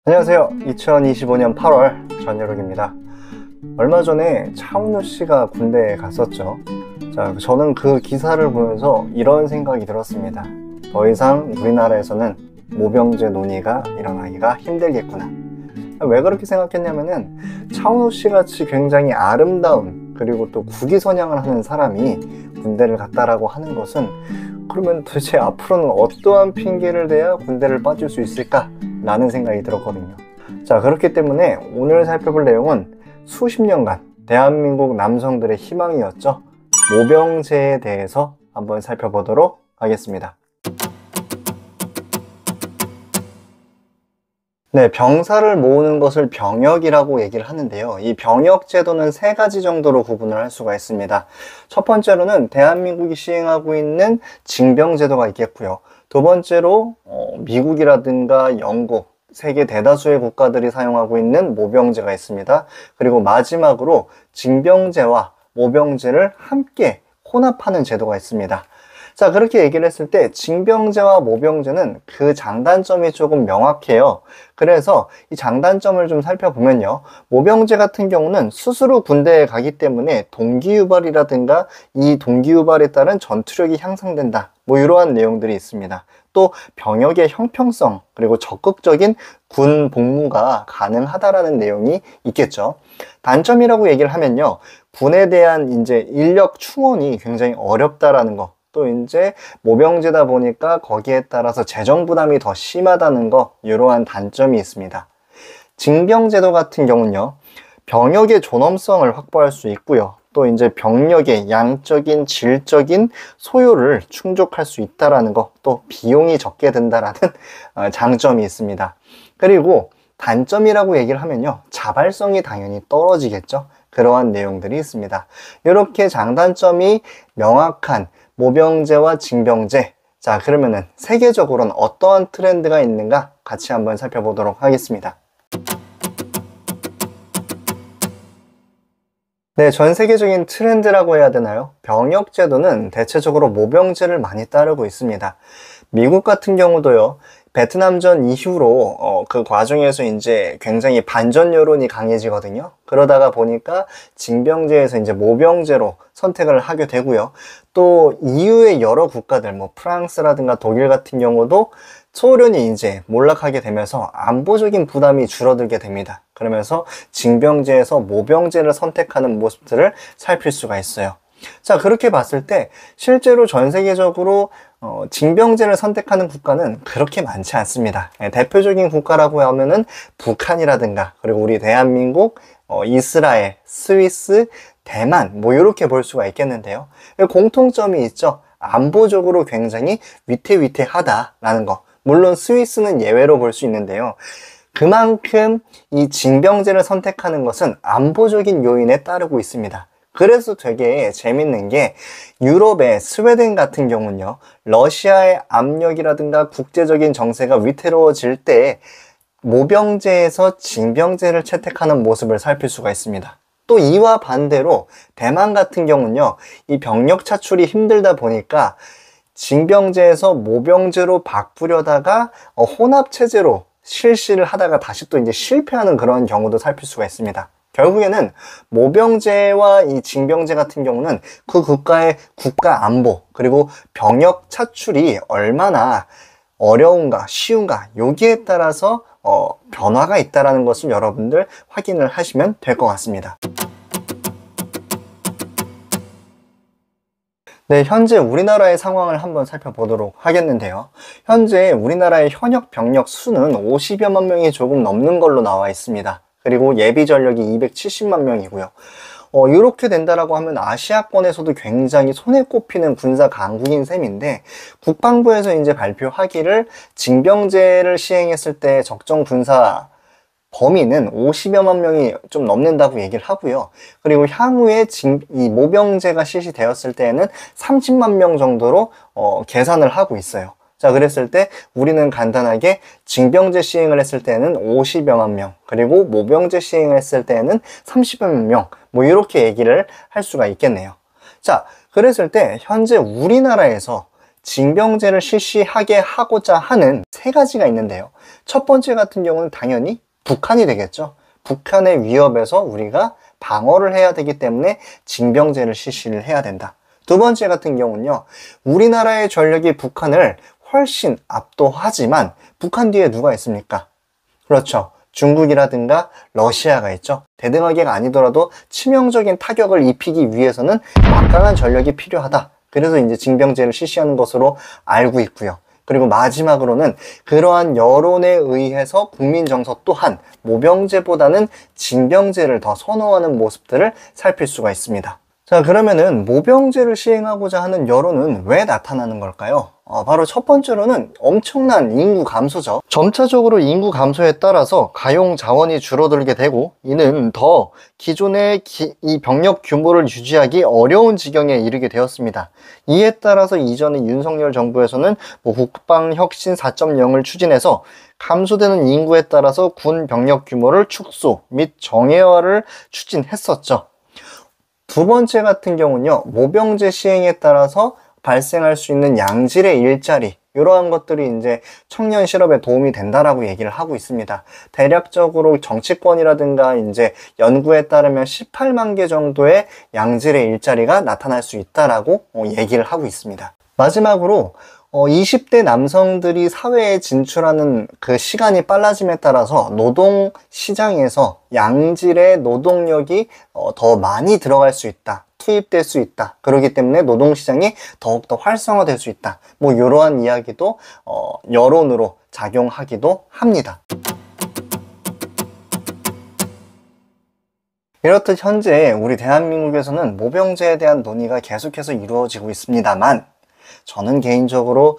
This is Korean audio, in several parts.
안녕하세요. 2025년 8월 전여록입니다. 얼마 전에 차은우 씨가 군대에 갔었죠. 자, 저는 그 기사를 보면서 이런 생각이 들었습니다. 더 이상 우리나라에서는 모병제 논의가 일어나기가 힘들겠구나. 왜 그렇게 생각했냐면은 차은우 씨 같이 굉장히 아름다운 그리고 또 국위선양을 하는 사람이 군대를 갔다라고 하는 것은 그러면 도대체 앞으로는 어떠한 핑계를 대야 군대를 빠질 수 있을까? 라는 생각이 들었거든요. 자, 그렇기 때문에 오늘 살펴볼 내용은 수십 년간 대한민국 남성들의 희망이었죠. 모병제에 대해서 한번 살펴보도록 하겠습니다. 네, 병사를 모으는 것을 병역이라고 얘기를 하는데요. 이 병역 제도는 세 가지 정도로 구분을 할 수가 있습니다. 첫 번째로는 대한민국이 시행하고 있는 징병 제도가 있겠고요. 두 번째로 미국이라든가 영국, 세계 대다수의 국가들이 사용하고 있는 모병제가 있습니다. 그리고 마지막으로 징병제와 모병제를 함께 혼합하는 제도가 있습니다. 자, 그렇게 얘기를 했을 때 징병제와 모병제는 그 장단점이 조금 명확해요. 그래서 이 장단점을 좀 살펴보면요. 모병제 같은 경우는 스스로 군대에 가기 때문에 동기유발이라든가 이 동기유발에 따른 전투력이 향상된다. 뭐 이러한 내용들이 있습니다. 또 병역의 형평성 그리고 적극적인 군 복무가 가능하다라는 내용이 있겠죠. 단점이라고 얘기를 하면요. 군에 대한 이제 인력 충원이 굉장히 어렵다라는 거. 또 이제 모병제다 보니까 거기에 따라서 재정 부담이 더 심하다는 거, 이러한 단점이 있습니다. 징병제도 같은 경우는요, 병역의 존엄성을 확보할 수 있고요. 또 이제 병력의 양적인, 질적인 소요를 충족할 수 있다라는 거, 또 비용이 적게 든다라는 장점이 있습니다. 그리고 단점이라고 얘기를 하면요, 자발성이 당연히 떨어지겠죠. 그러한 내용들이 있습니다. 이렇게 장단점이 명확한 모병제와 징병제. 자, 그러면은 세계적으로는 어떠한 트렌드가 있는가 같이 한번 살펴보도록 하겠습니다. 네, 전 세계적인 트렌드라고 해야 되나요? 병역 제도는 대체적으로 모병제를 많이 따르고 있습니다. 미국 같은 경우도요. 베트남전 이후로 그 과정에서 이제 굉장히 반전 여론이 강해지거든요. 그러다가 보니까 징병제에서 이제 모병제로 선택을 하게 되고요. 또 EU의 여러 국가들, 뭐 프랑스라든가 독일 같은 경우도 소련이 이제 몰락하게 되면서 안보적인 부담이 줄어들게 됩니다. 그러면서 징병제에서 모병제를 선택하는 모습들을 살필 수가 있어요. 자, 그렇게 봤을 때 실제로 전 세계적으로 징병제를 선택하는 국가는 그렇게 많지 않습니다. 대표적인 국가라고 하면은 북한이라든가 그리고 우리 대한민국, 이스라엘, 스위스, 대만 뭐 이렇게 볼 수가 있겠는데요. 공통점이 있죠. 안보적으로 굉장히 위태위태하다라는 거. 물론 스위스는 예외로 볼 수 있는데요. 그만큼 이 징병제를 선택하는 것은 안보적인 요인에 따르고 있습니다. 그래서 되게 재밌는 게 유럽의 스웨덴 같은 경우는요. 러시아의 압력이라든가 국제적인 정세가 위태로워질 때 모병제에서 징병제를 채택하는 모습을 살필 수가 있습니다. 또 이와 반대로 대만 같은 경우는요. 이 병력 차출이 힘들다 보니까 징병제에서 모병제로 바꾸려다가 혼합체제로 실시를 하다가 다시 또 이제 실패하는 그런 경우도 살필 수가 있습니다. 결국에는 모병제와 이 징병제 같은 경우는 그 국가의 국가 안보 그리고 병역 차출이 얼마나 어려운가 쉬운가 여기에 따라서 변화가 있다는 것을 여러분들 확인을 하시면 될 것 같습니다. 네, 현재 우리나라의 상황을 한번 살펴보도록 하겠는데요. 현재 우리나라의 현역 병력 수는 50여만 명이 조금 넘는 걸로 나와 있습니다. 그리고 예비 전력이 270만 명이고요. 이렇게 된다라고 하면 아시아권에서도 굉장히 손에 꼽히는 군사 강국인 셈인데 국방부에서 이제 발표하기를 징병제를 시행했을 때 적정 군사 범위는 50여만 명이 좀 넘는다고 얘기를 하고요. 그리고 향후에 이 모병제가 실시되었을 때에는 30만 명 정도로 계산을 하고 있어요. 자, 그랬을 때 우리는 간단하게 징병제 시행을 했을 때는 50여만 명, 그리고 모병제 시행을 했을 때는 30여만 명, 뭐 이렇게 얘기를 할 수가 있겠네요. 자, 그랬을 때 현재 우리나라에서 징병제를 실시하게 하고자 하는 세 가지가 있는데요. 첫 번째 같은 경우는 당연히 북한이 되겠죠. 북한의 위협에서 우리가 방어를 해야 되기 때문에 징병제를 실시를 해야 된다. 두 번째 같은 경우는요, 우리나라의 전력이 북한을 훨씬 압도하지만 북한 뒤에 누가 있습니까? 그렇죠. 중국이라든가 러시아가 있죠. 대등하게가 아니더라도 치명적인 타격을 입히기 위해서는 막강한 전력이 필요하다. 그래서 이제 징병제를 실시하는 것으로 알고 있고요. 그리고 마지막으로는 그러한 여론에 의해서 국민 정서 또한 모병제보다는 징병제를 더 선호하는 모습들을 살필 수가 있습니다. 자, 그러면은 모병제를 시행하고자 하는 여론은 왜 나타나는 걸까요? 바로 첫 번째로는 엄청난 인구 감소죠. 점차적으로 인구 감소에 따라서 가용 자원이 줄어들게 되고, 이는 더 기존의 이 병력 규모를 유지하기 어려운 지경에 이르게 되었습니다. 이에 따라서 이전의 윤석열 정부에서는 국방혁신 4.0을 추진해서 감소되는 인구에 따라서 군 병력 규모를 축소 및 정예화를 추진했었죠. 두 번째 같은 경우는요, 모병제 시행에 따라서 발생할 수 있는 양질의 일자리, 이러한 것들이 이제 청년 실업에 도움이 된다라고 얘기를 하고 있습니다. 대략적으로 정치권이라든가 이제 연구에 따르면 18만 개 정도의 양질의 일자리가 나타날 수 있다라고 얘기를 하고 있습니다. 마지막으로 20대 남성들이 사회에 진출하는 그 시간이 빨라짐에 따라서 노동 시장에서 양질의 노동력이 더 많이 들어갈 수 있다. 투입될 수 있다. 그렇기 때문에 노동시장이 더욱더 활성화될 수 있다. 뭐 이러한 이야기도 여론으로 작용하기도 합니다. 이렇듯 현재 우리 대한민국에서는 모병제에 대한 논의가 계속해서 이루어지고 있습니다만, 저는 개인적으로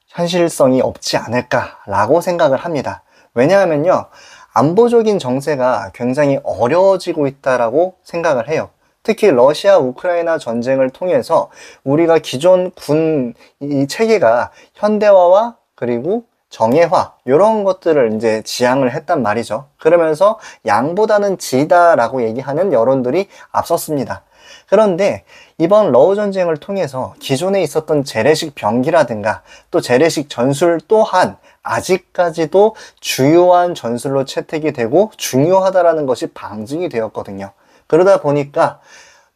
현실성이 없지 않을까라고 생각을 합니다. 왜냐하면요, 안보적인 정세가 굉장히 어려워지고 있다라고 생각을 해요. 특히 러시아 우크라이나 전쟁을 통해서 우리가 기존 군 이 체계가 현대화와 그리고 정예화, 이런 것들을 이제 지향을 했단 말이죠. 그러면서 양보다는 지다라고 얘기하는 여론들이 앞섰습니다. 그런데 이번 러우 전쟁을 통해서 기존에 있었던 재래식 병기라든가 또 재래식 전술 또한 아직까지도 주요한 전술로 채택이 되고 중요하다라는 것이 방증이 되었거든요. 그러다 보니까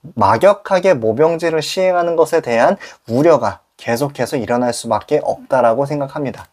막역하게 모병제를 시행하는 것에 대한 우려가 계속해서 일어날 수밖에 없다라고 생각합니다.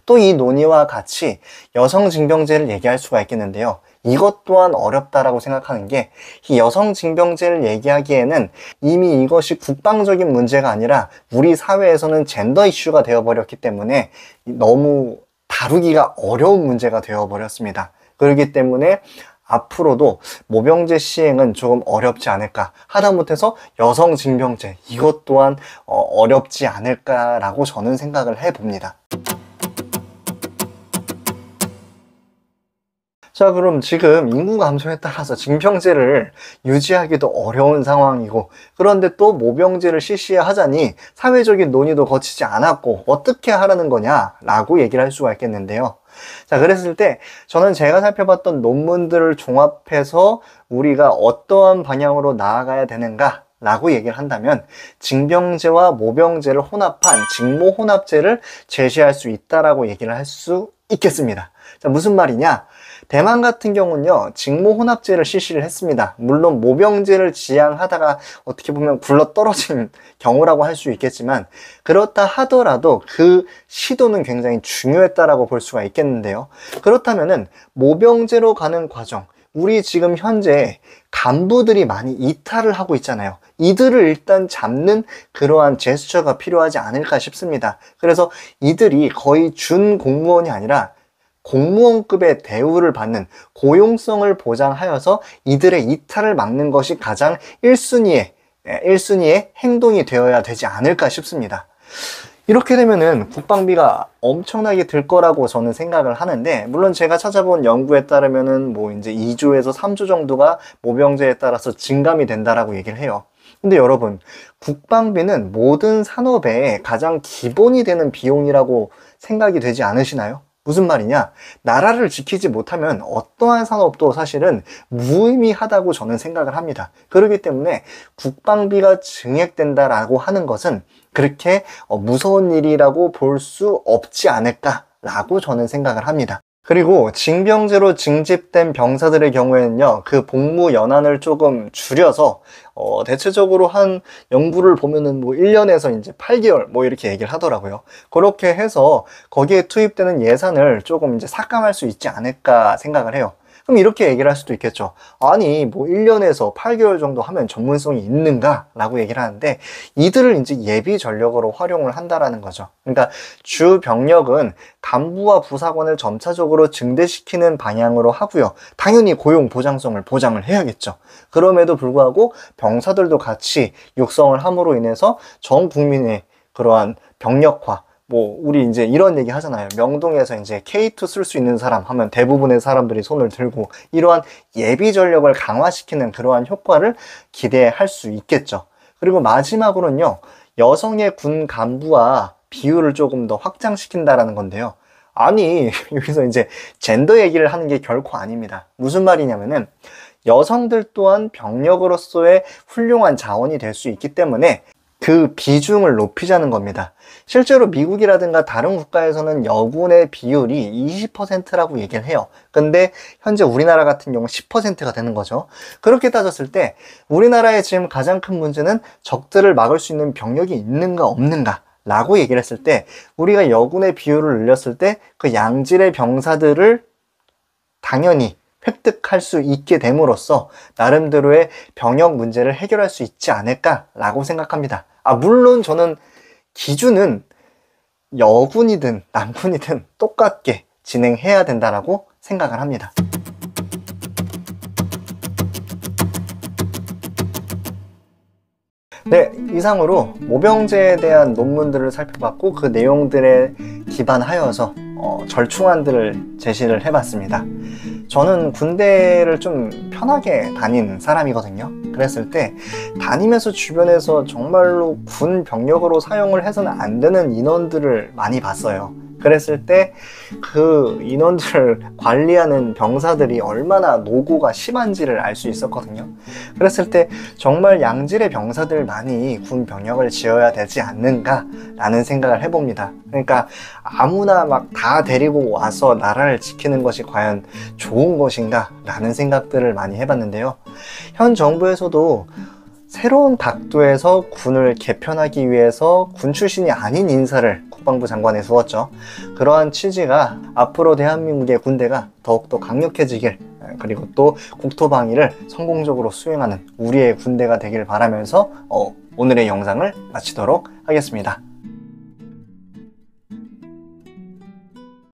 또 이 논의와 같이 여성 징병제를 얘기할 수가 있겠는데요. 이것 또한 어렵다라고 생각하는 게, 이 여성 징병제를 얘기하기에는 이미 이것이 국방적인 문제가 아니라 우리 사회에서는 젠더 이슈가 되어버렸기 때문에 너무 다루기가 어려운 문제가 되어버렸습니다. 그렇기 때문에 앞으로도 모병제 시행은 조금 어렵지 않을까, 하다못해서 여성 징병제 이것 또한 어렵지 않을까라고 저는 생각을 해봅니다. 자, 그럼 지금 인구 감소에 따라서 징병제를 유지하기도 어려운 상황이고, 그런데 또 모병제를 실시하자니 사회적인 논의도 거치지 않았고 어떻게 하라는 거냐라고 얘기를 할 수가 있겠는데요. 자, 그랬을 때 저는 제가 살펴봤던 논문들을 종합해서 우리가 어떠한 방향으로 나아가야 되는가 라고 얘기를 한다면, 징병제와 모병제를 혼합한 징모혼합제를 제시할 수 있다라고 얘기를 할 수 있겠습니다. 자, 무슨 말이냐? 대만 같은 경우는요, 징모혼합제를 실시를 했습니다. 물론 모병제를 지향하다가 어떻게 보면 굴러떨어진 경우라고 할 수 있겠지만, 그렇다 하더라도 그 시도는 굉장히 중요했다라고 볼 수가 있겠는데요. 그렇다면은 모병제로 가는 과정, 우리 지금 현재 간부들이 많이 이탈을 하고 있잖아요. 이들을 일단 잡는 그러한 제스처가 필요하지 않을까 싶습니다. 그래서 이들이 거의 준 공무원이 아니라 공무원급의 대우를 받는, 고용성을 보장하여서 이들의 이탈을 막는 것이 가장 1순위의 행동이 되어야 되지 않을까 싶습니다. 이렇게 되면은 국방비가 엄청나게 들 거라고 저는 생각을 하는데, 물론 제가 찾아본 연구에 따르면은 뭐 이제 2조에서 3조 정도가 모병제에 따라서 증감이 된다라고 얘기를 해요. 근데 여러분, 국방비는 모든 산업의 가장 기본이 되는 비용이라고 생각이 되지 않으시나요? 무슨 말이냐? 나라를 지키지 못하면 어떠한 산업도 사실은 무의미하다고 저는 생각을 합니다. 그렇기 때문에 국방비가 증액된다라고 하는 것은 그렇게 무서운 일이라고 볼 수 없지 않을까 라고 저는 생각을 합니다. 그리고 징병제로 징집된 병사들의 경우에는요, 그 복무 연한을 조금 줄여서 대체적으로 한 연구를 보면은 뭐 1년에서 이제 8개월 뭐 이렇게 얘기를 하더라고요. 그렇게 해서 거기에 투입되는 예산을 조금 이제 삭감할 수 있지 않을까 생각을 해요. 그럼 이렇게 얘기를 할 수도 있겠죠. 아니, 뭐 1년에서 8개월 정도 하면 전문성이 있는가? 라고 얘기를 하는데, 이들을 이제 예비 전력으로 활용을 한다라는 거죠. 그러니까 주 병력은 간부와 부사관을 점차적으로 증대시키는 방향으로 하고요. 당연히 고용 보장성을 보장을 해야겠죠. 그럼에도 불구하고 병사들도 같이 육성을 함으로 인해서 전 국민의 그러한 병력화, 뭐 우리 이제 이런 얘기 하잖아요. 명동에서 이제 K2 쓸 수 있는 사람 하면 대부분의 사람들이 손을 들고, 이러한 예비 전력을 강화시키는 그러한 효과를 기대할 수 있겠죠. 그리고 마지막으로는요, 여성의 군 간부와 비율을 조금 더 확장시킨다라는 건데요. 아니, 여기서 이제 젠더 얘기를 하는 게 결코 아닙니다. 무슨 말이냐면은, 여성들 또한 병력으로서의 훌륭한 자원이 될 수 있기 때문에 그 비중을 높이자는 겁니다. 실제로 미국이라든가 다른 국가에서는 여군의 비율이 20%라고 얘기를 해요. 근데 현재 우리나라 같은 경우 10%가 되는 거죠. 그렇게 따졌을 때 우리나라의 지금 가장 큰 문제는 적들을 막을 수 있는 병력이 있는가 없는가 라고 얘기를 했을 때, 우리가 여군의 비율을 늘렸을 때 그 양질의 병사들을 당연히 획득할 수 있게 됨으로써 나름대로의 병역 문제를 해결할 수 있지 않을까라고 생각합니다. 물론 저는 기준은 여군이든 남군이든 똑같게 진행해야 된다라고 생각을 합니다. 네, 이상으로 모병제에 대한 논문들을 살펴봤고, 그 내용들에 기반하여서 절충안들을 제시를 해봤습니다. 저는 군대를 좀 편하게 다닌 사람이거든요. 그랬을 때 다니면서 주변에서 정말로 군 병력으로 사용을 해서는 안 되는 인원들을 많이 봤어요. 그랬을 때 그 인원들을 관리하는 병사들이 얼마나 노고가 심한지를 알 수 있었거든요. 그랬을 때 정말 양질의 병사들만이 군 병력을 지어야 되지 않는가 라는 생각을 해봅니다. 그러니까 아무나 막 다 데리고 와서 나라를 지키는 것이 과연 좋은 것인가 라는 생각들을 많이 해봤는데요. 현 정부에서도 새로운 각도에서 군을 개편하기 위해서 군 출신이 아닌 인사를 국방부 장관에 두었죠. 그러한 취지가 앞으로 대한민국의 군대가 더욱더 강력해지길, 그리고 또 국토방위를 성공적으로 수행하는 우리의 군대가 되길 바라면서 오늘의 영상을 마치도록 하겠습니다.